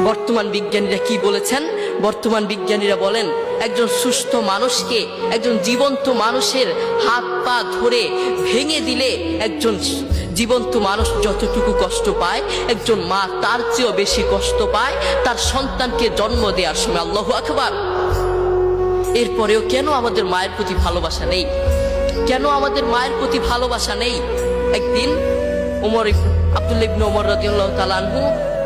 বর্তমান বিজ্ঞানীরা কি বলেছেন? বর্তমান বিজ্ঞানীরা বলেন একজন সুস্থ মানুষকে, একজন জীবন্ত মানুষের হাত পা ধরে ভেঙে দিলে একজন জীবন্ত মানুষ যতটুকু কষ্ট পায়, একজন মা তার চেয়েও বেশি কষ্ট পায় তার সন্তানকে জন্ম দেওয়ার সময়। আল্লাহু আকবার। এরপরেও কেন আমাদের মায়ের প্রতি ভালোবাসা নেই? কেন আমাদের মায়ের প্রতি ভালোবাসা নেই? একদিন আব্দুল্লাহ ইবনে ওমর রাদিয়াল্লাহু তাআলা আনহু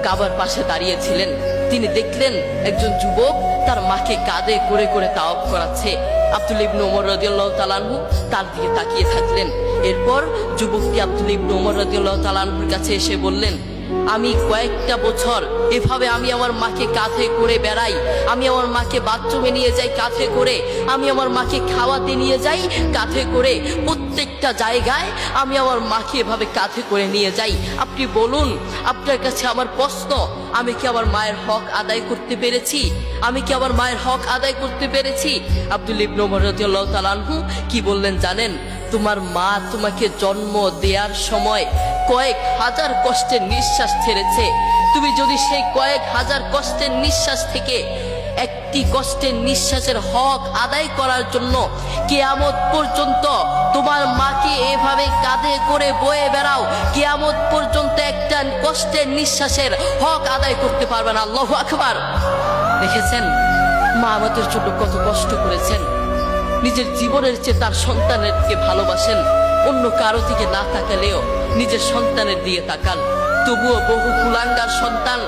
কাবার পাশে দাঁড়িয়েছিলেন। তিনি দেখলেন একজন যুবক তার মাকে কাঁধে করে করে তাওয়াফ করাচ্ছে। আব্দুল্লাহ ইবনে ওমর রাদিয়াল্লাহু তাআলা আনহু তার দিকে তাকিয়ে থাকলেন। এরপর যুবকটি আব্দুল্লাহ ইবনে ওমর রাদিয়াল্লাহু তাআলা আনহুর কাছে এসে বললেন, আমি কয়েকটা বছর এভাবে আমি আমার মাকে কাঁধে করে বেড়াই, আমি আমার মাকে বাথরুমে নিয়ে যাই কাঁধে করে, আমি আমার মাকে খাওয়াতে নিয়ে যাই কাঁধে করে, প্রত্যেকটা জায়গায় আমি আমার মাকে এভাবে কাঁধে করে নিয়ে যাই। আপনি বলুন, আপনার কাছে আমার প্রশ্ন, আমি কি আমার মায়ের হক আদায় করতে পেরেছি? আমি কি আমার মায়ের হক আদায় করতে পেরেছি? আব্দুল্লাহ ইবনে ওমর রাদিয়াল্লাহু তাআলা আনহু কি বললেন জানেন? তোমার মা তোমাকে জন্ম দেওয়ার সময় কয়েক হাজার কষ্টের নিঃশ্বাস ছেড়েছে। তুমি যদি সেই কয়েক হাজার কষ্টের নিঃশ্বাস থেকে একটি কষ্টের নিঃশ্বাসের হক আদায় করার জন্য কিয়ামত পর্যন্ত তোমার মাকে এভাবে কাঁধে করে বয়ে বেড়াও, কিয়ামত পর্যন্ত একটা কষ্টের নিঃশ্বাসের হক আদায় করতে পারবে না। আল্লাহু আকবার। দেখেছেন মা আমাদের জন্য কত কষ্ট করেছেন। নিজের জীবনের চেয়ে তার সন্তানেরকে ভালোবাসেন। অন্য কারো দিকে না তাকালেও নিজের সন্তানের দিকে তাকান। তবুও বহু কুলাঙ্গার সন্তান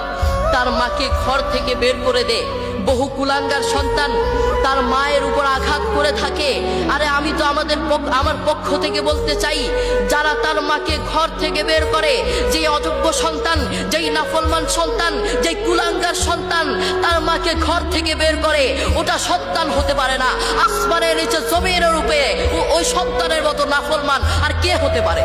তার মাকে ঘর থেকে বের করে দেয়। বহু কুলাঙ্গার সন্তান তার মায়ের উপর আঘাত করে থাকে। আরে আমি তো আমার পক্ষ থেকে বলতে চাই, যারা তার মাকে ঘর থেকে বের করে, যে অযোগ্য সন্তান, যেই নাফরমান সন্তান, যেই কুলাঙ্গার সন্তান তার মাকে ঘর থেকে বের করে, ওটা সন্তান হতে পারে না। আসমানের নিচে জমিনের রূপে ওই সন্তানের মতো নাফরমান আর কে হতে পারে?